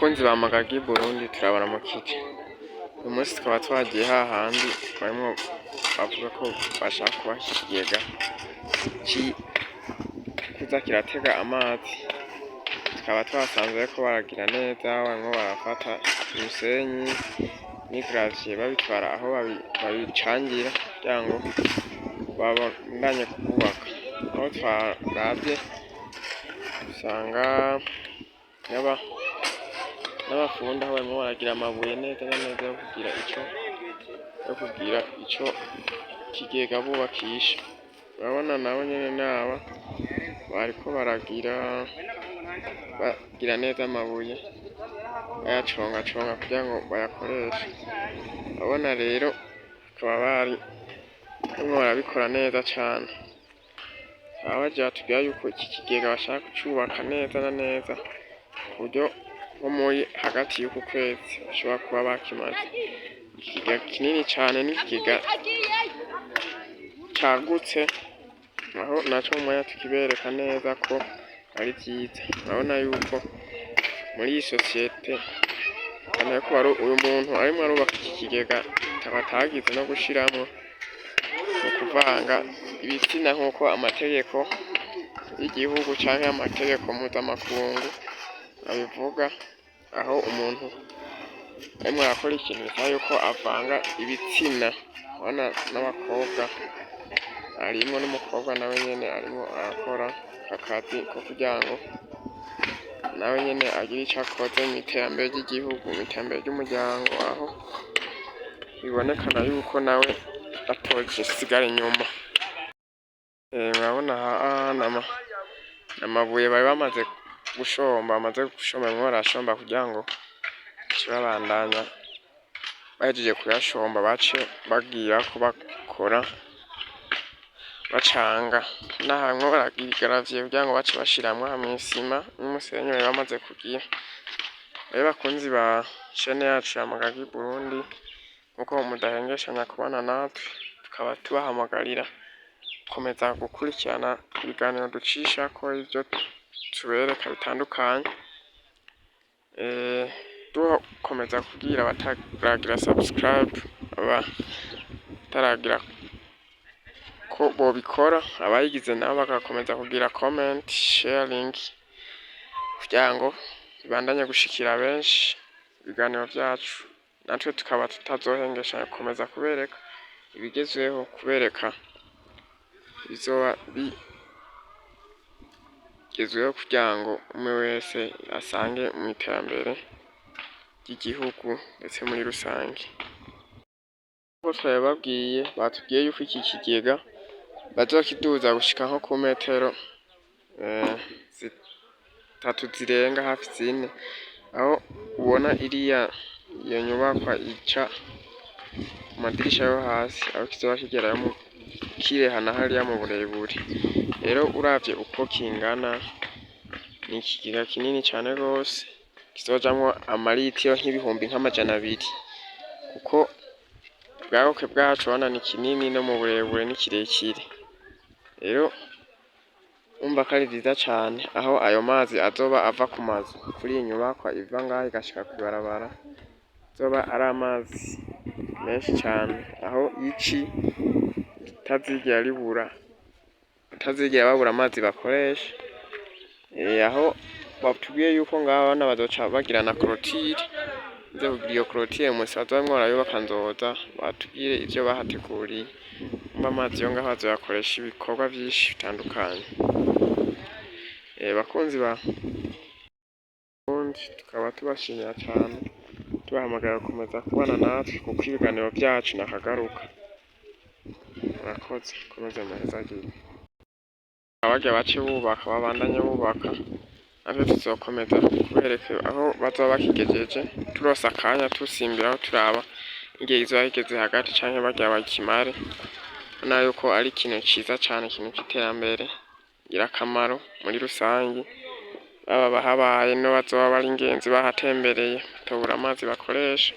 Bakunzi ba Magagi Burundi turabaramukije. Uyu munsi tukaba twagiye hahandi barimwo bavuga ko bashaka kubaha ikigega kiza kiratega amazi. Tukaba twasanze ko baragira neza, barimwo barafata umusenyi n'igravye babitwara aho babicangira kugira ngo babandanye kubaka. Aho twaravye usanga n'abafundi aho barimo baragira amabuye neza na neza yo kugira ico kigega bubakisha. Urabona nabo nyene naba bariko bagira neza amabuye bayaconga kugira ngo bayakoreshe. Urabona rero bakaba barimo barabikora neza cane. Baje batubwira yuko iki kigega bashaka kucubaka neza na neza ku buryo nko muri hagati y'uku kwezi bashobora kuba bakimaze. Ikigega kinini cane n'ikigega cagutse, aho naco mu mwanya tukibereka neza ko ari vyiza. Urabona yuko muri iyi sosiyete urabona ko uyu muntu arimwo arubaka iki kigega atagize no gushiramwo mu kuvanga ibitsina nk'uko amategeko y'igihugu canke amategeko mpuzamakungu abivuga, aho umuntu arimwo arakora ikintu bisaba yuko avanga ibitsina. Urabona n'abakobwa arimwo n'umukobwa nawe nyene arimwo arakora akazi ko kugira ngo nawe nyene agire ico akoze mw'iterambere ry'igihugu, mw'iterambere ry'umuryango, aho bibonekana yuko nawe atosigara inyuma. Murabona aha n'amabuye bari bamaze gushomba, barimwo barashomba kugira ngo bace babandanya. Bahejeje kuyashomba bace bagira ko bakora bacanga, n'aha barimwo baragira igravye kugira ngo bace bashiramwo mw'isima n'umusenyi bari bamaze kugira. Rero bakunzi ba chaine yacu ya Magagi Burundi, nkuko mudahengeshanya kubana natwe, tukaba tubahamagarira gukomeza gukurikirana ibiganiro ducishako, ivyo tubereka bitandukanye. Dukomeza kubwira abataragira subscribe, abataragira ko bobikora, abayigize nabo bagakomeza kugira comment, sharing kugira ngo bibandanye gushikira benshi ibiganiro vyacu. Natwe tukaba tutazohengeshanya gukomeza kubereka ibigezweho, kubereka bizoba bigezweho kugira ngo umwe wese asange mw'iterambere ry'igihugu ndetse muri rusange. Nkuko twabibabwiye, batubwiye yuko iki kigega bazokiduza gushika nko ku metero 3 zirenga hafi 4, aho ubona iyo nyubakwa ica ku madirisha yo hasi, aho kizoba kigerayo mu kirehana hariya mu burebure. Rero uravye uko kingana, ni ikigega kinini cane gose kizojamwo amaritiro nk'ibihumbi nk'amajana 2, kuko ubwaguke bwaco urabona ni kinini no mu burebure ni kirekire. Rero urumva ko ari vyiza cane, aho ayo mazi azoba ava ku mazu kuri iyi nyubakwa iva ngaho igashika kw'ibarabara, azoba ari amazi menshi cane, aho ici batazigera babura amazi bakoresha. Aho batubwiye yuko ngaho abana bazoca bagira na clôture, kugira iyo clôture musi bazoba barimwo barayubaka nzoza batubwire ivyo bahateguriye. Urumva amazi yo ngaho bazoyakoresha ibikorwa vyinshi bitandukanye. Bakunzi ba Burundi, tukaba tubashimira cane, tubahamagarira gukomeza kubana natwe kuko ibiganiro vyacu nakagaruka. Murakoze, mukomeze muhezagirwe. Abarya bace bubaka babandanye bubaka, natwe tuzokomeza kubereka aho bazoba bakigejeje, turonse akanya tusimbiraho turaba igihe izoba igeze hagati canke barya bakimare. Urabona yuko ari ikintu ciza cane, ikintu c'iterambere ngirakamaro muri rusangi. Baba bahabaye n'abazoba bari ingenzi bahatembereye, batobura amazi bakoresha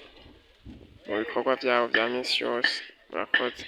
mu bikorwa vyabo vya misi yose. Murakoze.